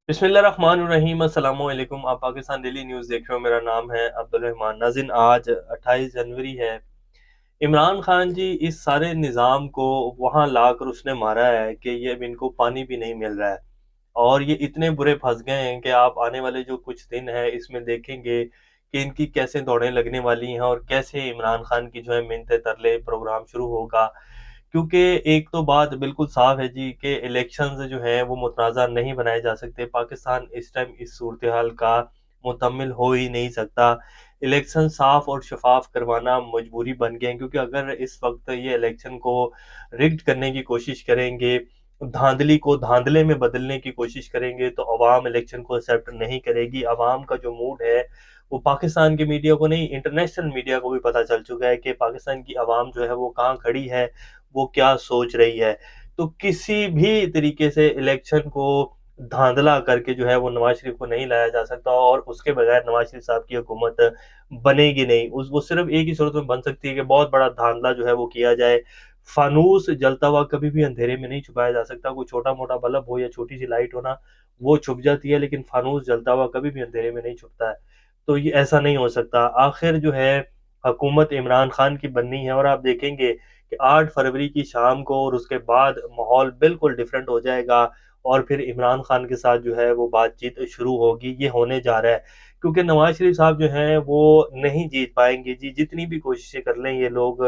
बिस्मिल्लाहिर्रहमानिर्रहीम अस्सलाम वालेकुम। आप पाकिस्तान डेली न्यूज़ देख रहे हो। मेरा नाम है अब्दुल रहमान नाज़रीन। आज 28 जनवरी है। इमरान खान जी इस सारे निज़ाम को वहाँ लाकर उसने मारा है कि ये अब इनको पानी भी नहीं मिल रहा है और ये इतने बुरे फंस गए हैं कि आप आने वाले जो कुछ दिन है इसमें देखेंगे कि इनकी कैसे दौड़ें लगने वाली हैं और कैसे इमरान खान की जो है मिन्नतें तरले प्रोग्राम शुरू होगा। क्योंकि एक तो बात बिल्कुल साफ है जी कि इलेक्शंस जो हैं वो मुतनाज़ा नहीं बनाए जा सकते। पाकिस्तान इस टाइम इस सूरत-ए-हाल का मुकम्मिल हो ही नहीं सकता। इलेक्शन साफ और शफ़ाफ करवाना मजबूरी बन गया है, क्योंकि अगर इस वक़्त ये इलेक्शन को रिग्ड करने की कोशिश करेंगे, धांधली को धांधले में बदलने की कोशिश करेंगे, तो अवाम इलेक्शन को एक्सेप्ट नहीं करेगी। अवाम का जो मूड है वो पाकिस्तान के मीडिया को नहीं, इंटरनेशनल मीडिया को भी पता चल चुका है कि पाकिस्तान की अवाम जो है वो कहाँ खड़ी है, वो क्या सोच रही है। तो किसी भी तरीके से इलेक्शन को धांधला करके जो है वो नवाज़ शरीफ को नहीं लाया जा सकता और उसके बगैर नवाज़ शरीफ साहब की हुकूमत बनेगी नहीं। उस वो सिर्फ़ एक ही सूरत में बन सकती है कि बहुत बड़ा धांधला जो है वो किया जाए। फ़ानूस जलता हुआ कभी भी अंधेरे में नहीं छुपाया जा सकता। कोई छोटा-मोटा बल्ब हो या छोटी-सी लाइट हो ना, वो छुप जाती है, लेकिन फ़ानूस जलता हुआ कभी भी अंधेरे में नहीं छुपता है। तो ये ऐसा नहीं हो सकता। आखिर जो है हुकूमत इमरान खान की बननी है और आप देखेंगे कि 8 फरवरी की शाम को और उसके बाद माहौल बिल्कुल डिफरेंट हो जाएगा और फिर इमरान खान के साथ जो है वो बातचीत शुरू होगी। ये होने जा रहा है, क्योंकि नवाज़ शरीफ साहब जो हैं वो नहीं जीत पाएँगे जी, जितनी भी कोशिशें कर लें ये लोग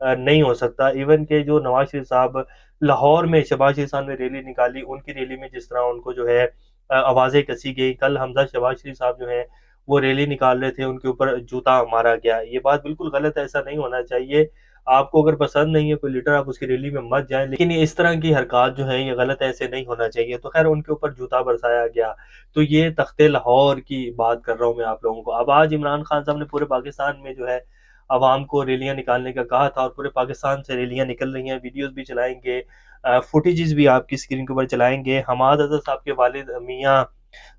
नहीं हो सकता। इवन के जो नवाज़ शरीफ साहब लाहौर में शहबाज शरीफ साहब ने रैली निकाली, उनकी रैली में जिस तरह उनको जो है आवाज़ें कसी गई। कल हमज़ा शहबाज शरीफ साहब जो हैं वो रैली निकाल रहे थे, उनके ऊपर जूता मारा गया। ये बात बिल्कुल गलत है, ऐसा नहीं होना चाहिए। आपको अगर पसंद नहीं है कोई लीडर, आप उसकी रैली में मत जाएँ, लेकिन ये इस तरह की हरकत जो है ये गलत है, ऐसे नहीं होना चाहिए। तो ख़ैर उनके ऊपर जूता बरसाया गया। तो ये तख्ते लाहौर की बात कर रहा हूँ मैं आप लोगों को। अब आज इमरान खान साहब ने पूरे पाकिस्तान में जो है अवाम को रैलियाँ निकालने का कहा था और पूरे पाकिस्तान से रैलियाँ निकल रही हैं, वीडियोज़ भी चलाएँगे, फुटेजेस भी आपकी स्क्रीन के ऊपर चलाएँगे। हमाद अज़हर साहब के वालिद मियाँ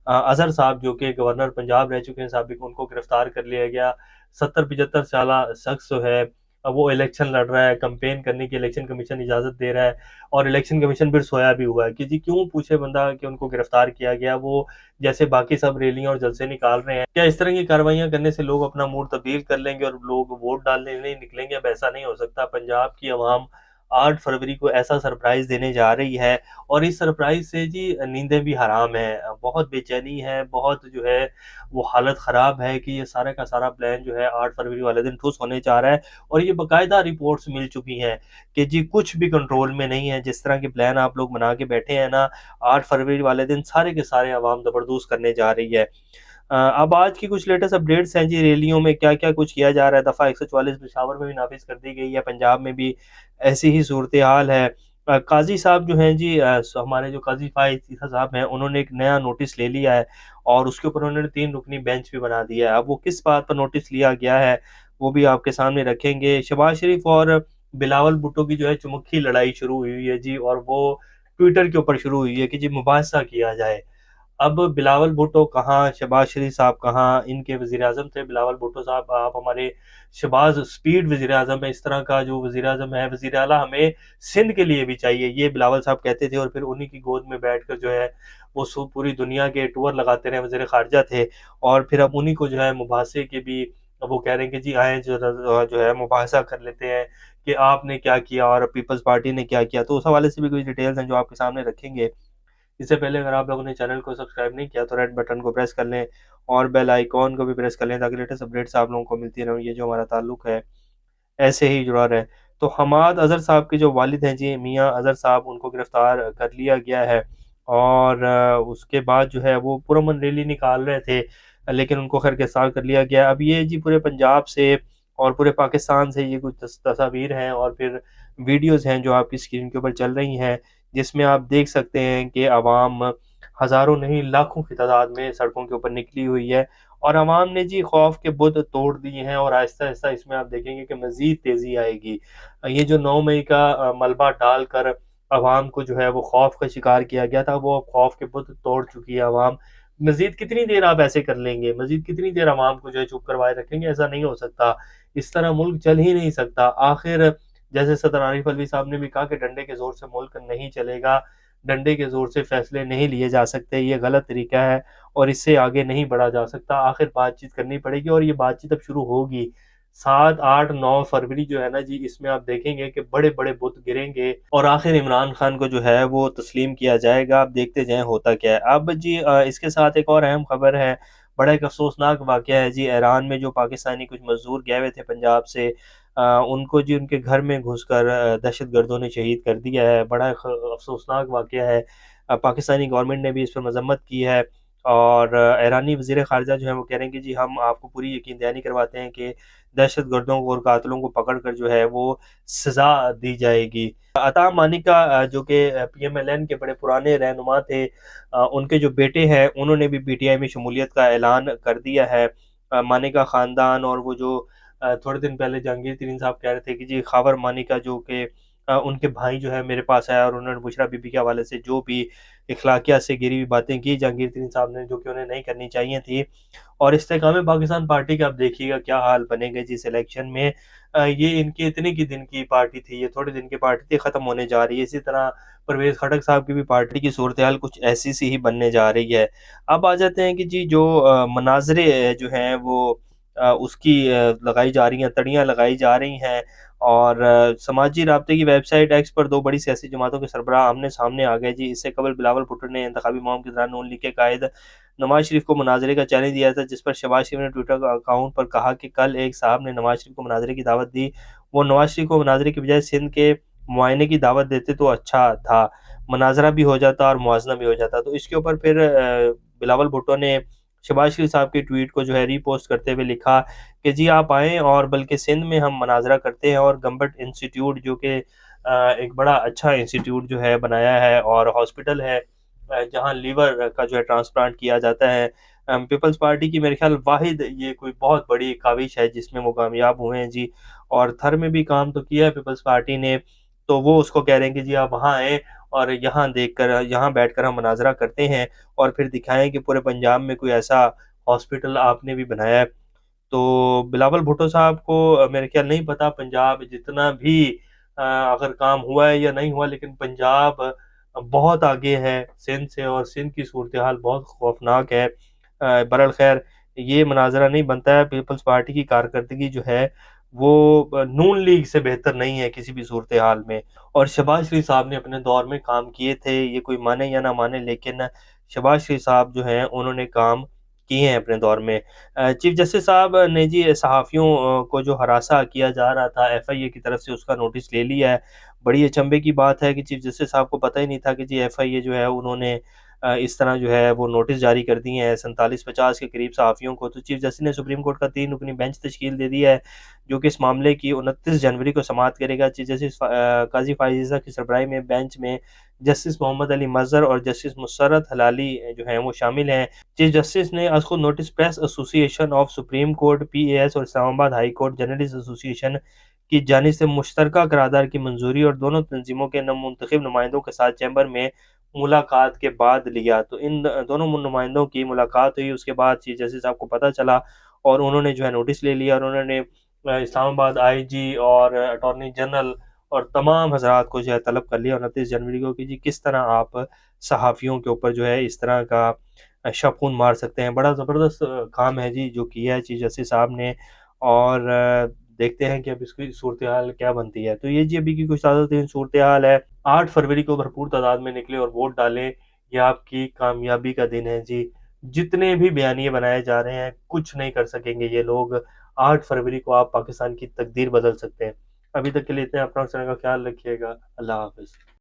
अज़हर साहब जो कि गवर्नर पंजाब रह चुके हैं साबिक, उनको गिरफ्तार कर लिया गया। 70-75 साला शख्स जो है वो इलेक्शन लड़ रहा है, कैंपेन करने की इलेक्शन कमीशन इजाज़त दे रहा है और इलेक्शन कमीशन फिर सोया भी हुआ है कि जी क्यों पूछे बंदा कि उनको गिरफ्तार किया गया, वो जैसे बाकी सब रैलियाँ और जलसे निकाल रहे हैं। क्या इस तरह की कार्रवाइयाँ करने से लोग अपना मूड तब्दील कर लेंगे और लोग वोट डालने नहीं निकलेंगे? अब ऐसा नहीं हो सकता। पंजाब की अवाम 8 फरवरी को ऐसा सरप्राइज़ देने जा रही है और इस सरप्राइज़ से जी नींदें भी हराम हैं। बहुत बेचैनी है, बहुत जो है वो हालत ख़राब है कि ये सारा का सारा प्लान जो है 8 फरवरी वाले दिन ठुस होने जा रहा है और ये बाकायदा रिपोर्ट्स मिल चुकी हैं कि जी कुछ भी कंट्रोल में नहीं है। जिस तरह के प्लान आप लोग बना के बैठे हैं ना, 8 फरवरी वाले दिन सारे के सारे अवाम ज़बरदस्त करने जा रही है। अब आज की कुछ लेटेस्ट अपडेट्स हैं जी, रैलियों में क्या-क्या कुछ किया जा रहा है। दफ़ा 144 पेशावर में भी नाफ़िज़ कर दी गई है, पंजाब में भी ऐसी ही सूरत-ए-हाल है। काज़ी साहब जो हैं जी हमारे जो काज़ी फ़ाइज़ ईसा साहब हैं, उन्होंने एक नया नोटिस ले लिया है और उसके ऊपर उन्होंने 3 रुकनी बेंच भी बना दिया है। अब वो किस बात पर नोटिस लिया गया है, वो भी आपके सामने रखेंगे। शहबाज शरीफ और बिलावल भुट्टो की जो है चुमुखी लड़ाई शुरू हुई हुई है जी और वो ट्विटर के ऊपर शुरू हुई है कि जी मुबाहिसा किया जाए। अब बिलावल भुट्टो कहाँ, शहबाज शरीफ साहब कहाँ, इनके वज़ीर-ए-आज़म थे बिलावल भुट्टो साहब। आप हमारे शहबाज स्पीड वज़ीर-ए-आज़म है, इस तरह का जो वज़ीर-ए-आज़म है, वज़ीर आला हमें सिंध के लिए भी चाहिए, ये बिलावल साहब कहते थे और फिर उन्हीं की गोद में बैठकर जो है वो पूरी दुनिया के टूर लगाते रहे, वज़ीर ख़ारिजा थे और फिर अब उन्हीं को जो है मुबाहसे के भी वो कह रहे हैं कि जी आएँ जो है मुबाहसा कर लेते हैं कि आपने क्या किया और पीपल्स पार्टी ने क्या किया। तो उस हवाले से भी कुछ डिटेल्स हैं जो आपके सामने रखेंगे। इससे पहले अगर आप लोगों ने चैनल को सब्सक्राइब नहीं किया तो रेड बटन को प्रेस कर लें और बेल आइकॉन को भी प्रेस कर लें ताकि लेटेस्ट अपडेट्स आप लोगों को मिलती रहें। ये जो हमारा ताल्लुक है ऐसे ही जुड़ा रहे। तो हमाद अज़हर साहब के जो वालिद हैं जी मियाँ अज़हर साहब, उनको गिरफ़्तार कर लिया गया है और उसके बाद जो है वो पुरअमन रैली निकाल रहे थे, लेकिन उनको खैर गिरफ़्तार कर लिया गया। अब ये जी पूरे पंजाब से और पूरे पाकिस्तान से ये कुछ तस्वीर हैं और फिर वीडियोज़ हैं जो आपकी स्क्रीन के ऊपर चल रही हैं, जिसमें आप देख सकते हैं कि अवाम हज़ारों नहीं लाखों की तादाद में सड़कों के ऊपर निकली हुई है और अवाम ने जी खौफ के बुत तोड़ दिए हैं और आहिस्ता-आहिस्ता इसमें आप देखेंगे कि मज़ीद तेज़ी आएगी। ये जो 9 मई का मलबा डालकर अवाम को जो है वो खौफ का शिकार किया गया था, वो खौफ के बुत तोड़ चुकी है अवाम। मज़ीद कितनी देर आप ऐसे कर लेंगे? मज़ीद कितनी देर अवाम को जो है चुप करवाए रखेंगे? ऐसा नहीं हो सकता। इस तरह मुल्क चल ही नहीं सकता। आखिर जैसे सदर आरिफ अलवी साहब ने भी कहा कि डंडे के ज़ोर से मुल्क नहीं चलेगा। डंडे के ज़ोर से फैसले नहीं लिए जा सकते, ये गलत तरीका है और इससे आगे नहीं बढ़ा जा सकता। आखिर बातचीत करनी पड़ेगी और ये बातचीत अब शुरू होगी। 7, 8, 9 फरवरी जो है ना जी, इसमें आप देखेंगे कि बड़े-बड़े बुत गिरेंगे और आखिर इमरान खान को जो है वो तस्लीम किया जाएगा। आप देखते जाएँ होता क्या है। अब जी इसके साथ एक और अहम खबर है, बड़ा एक अफ़सोसनाक वाक़या है जी, ईरान में जो पाकिस्तानी कुछ मज़दूर गए हुए थे पंजाब से, उनको जी उनके घर में घुसकर दहशतगर्दों ने शहीद कर दिया है। बड़ा अफ़सोसनाक वाक़या है। पाकिस्तानी गवर्नमेंट ने भी इस पर मज़म्मत की है और ईरानी वज़ीर ख़ारिजा जो हैं वो कह रहे हैं कि जी हम आपको पूरी यकीन दहानी करवाते हैं कि दहशतगर्दों को और कातिलों को पकड़ कर जो है वो सज़ा दी जाएगी। अता मानिका जो कि पीएमएलएन के बड़े पुराने रहनुमा थे, उनके जो बेटे हैं उन्होंने भी पीटीआई में शमूलियत का ऐलान कर दिया है। मानिका ख़ानदान और वो जो थोड़े दिन पहले जहांगीर तरीन साहब कह रहे थे कि जी ख़ावर मानिका जो कि उनके भाई जो है मेरे पास आया और उन्होंने बुशरा बीबी के हवाले से जो भी इखलाकियात से घिरी हुई बातें की जहांगीर तरीन साहब ने, जो कि उन्हें नहीं करनी चाहिए थी। और इस्तेकाम पाकिस्तान पार्टी का आप देखिएगा क्या हाल बनेगा जी इस इलेक्शन में। ये इनकी इतने की दिन की पार्टी थी, ये थोड़े दिन की पार्टी थी, ख़त्म होने जा रही है। इसी तरह परवेज़ खटक साहब की भी पार्टी की सूरत-ए-हाल कुछ ऐसी सी ही बनने जा रही है। अब आ जाते हैं कि जी जो मनाज़रे जो हैं वो उसकी लगाई जा रही हैं, तड़ियाँ लगाई जा रही हैं और समाजी राब्ते की वेबसाइट एक्स पर 2 बड़ी सियासी जमातों के सरबराह आमने-सामने आ गए जी। इससे कबल बिलावल भुट्टो ने इंतखाबी मुहिम के दौरान नून लीग के कायद नवाज़ शरीफ को मुनाज़रे का चैलेंज दिया था, जिस पर शहबाज शरीफ ने ट्विटर अकाउंट पर कहा कि कल एक साहब ने नवाज़ शरीफ को मुनाज़रे की दावत दी। वो नवाज़ शरीफ को मुनाज़रे की बजाय सिंध के मुआयने की दावत देते तो अच्छा था। मुनाज़रा भी हो जाता और मुआज़ना भी हो जाता। तो इसके ऊपर फिर बिलावल भुट्टो ने शहबाज शरीफ साहब के ट्वीट को जो है रीपोस्ट करते हुए लिखा कि जी आप आएँ और बल्कि सिंध में हम मुनाज़रा करते हैं और गम्बट इंस्टीट्यूट जो कि एक बड़ा अच्छा इंस्टीट्यूट जो है बनाया है और हॉस्पिटल है जहाँ लीवर का जो है ट्रांसप्लांट किया जाता है। पीपल्स पार्टी की मेरे ख़्याल वाहिद ये कोई बहुत बड़ी काविश है जिसमें वो कामयाब हुए हैं जी। और थर में भी काम तो किया है पीपल्स पार्टी ने, तो वो उसको कह रहे हैं कि जी आप वहाँ आएँ और यहाँ देखकर यहाँ बैठकर हम मुनाज़रा करते हैं और फिर दिखाएँ कि पूरे पंजाब में कोई ऐसा हॉस्पिटल आपने भी बनाया है। तो बिलावल भुट्टो साहब को मेरे ख़्याल नहीं पता पंजाब जितना भी अगर काम हुआ है या नहीं हुआ, लेकिन पंजाब बहुत आगे है सिंध से और सिंध की सूरत-ए-हाल बहुत खौफ़नाक है। बहरहाल ख़ैर ये मुनाज़रा नहीं बनता है, पीपल्स पार्टी की कारकर्दगी जो है वो नून लीग से बेहतर नहीं है किसी भी सूरत-ए-हाल में। और शहबाज शरीफ साहब ने अपने दौर में काम किए थे, ये कोई माने या ना माने, लेकिन शहबाज शरीफ साहब जो हैं उन्होंने काम किए हैं अपने दौर में। चीफ जस्टिस साहब ने जी सहाफ़ियों को जो हरासा किया जा रहा था एफआईए की तरफ से, उसका नोटिस ले लिया है। बड़ी अचंभे की बात है कि चीफ जस्टिस साहब को पता ही नहीं था कि जी एफआईए जो है उन्होंने इस तरह जो है वो नोटिस जारी कर दिए हैं 47-50 के करीब सहाफ़ियों को। तो चीफ जस्टिस ने सुप्रीम कोर्ट का 3 रुकनी बेंच तश्कील दे दिया है, जो कि इस मामले की 29 जनवरी को समाअत करेगा। चीफ जस्टिस काज़ी फ़ाइज़ा की सरबराही में बेंच में जस्टिस मोहम्मद अली मज़हर और जस्टिस मुसर्रत हलाली जो हैं वो शामिल हैं। चीफ जस्टिस ने आज खुद notice press association of supreme court PAS और Islamabad high court journalist association की जानिब से मुश्तरका करारदाद की मंजूरी और दोनों तंजीमों के मुंतखब नुमाइंदों के साथ चैम्बर में मुलाकात के बाद लिया। तो इन दोनों नुमाइंदों की मुलाकात हुई, उसके बाद चीफ जस्टिस साहब को पता चला और उन्होंने जो है नोटिस ले लिया और उन्होंने इस्लामाबाद आईजी और अटॉर्नी जनरल और तमाम हज़रात को जो है तलब कर लिया 29 जनवरी को कि जी किस तरह आप सहाफ़ियों के ऊपर जो है इस तरह का शब-खून मार सकते हैं। बड़ा ज़बरदस्त काम है जी जो किया है चीफ जस्टिस साहब ने और देखते हैं कि अब इसकी सूरत-ए-हाल क्या बनती है। तो ये जी अभी की कुछ ताज़ा-तरीन सूरत-ए-हाल है। 8 फरवरी को भरपूर तादाद में निकलें और वोट डालें, ये आपकी कामयाबी का दिन है जी। जितने भी बयानिए बनाए जा रहे हैं, कुछ नहीं कर सकेंगे ये लोग। 8 फरवरी को आप पाकिस्तान की तकदीर बदल सकते हैं। अभी तक के लिए इतना, अपना और अपने का ख्याल रखिएगा। अल्लाह हाफ़िज़।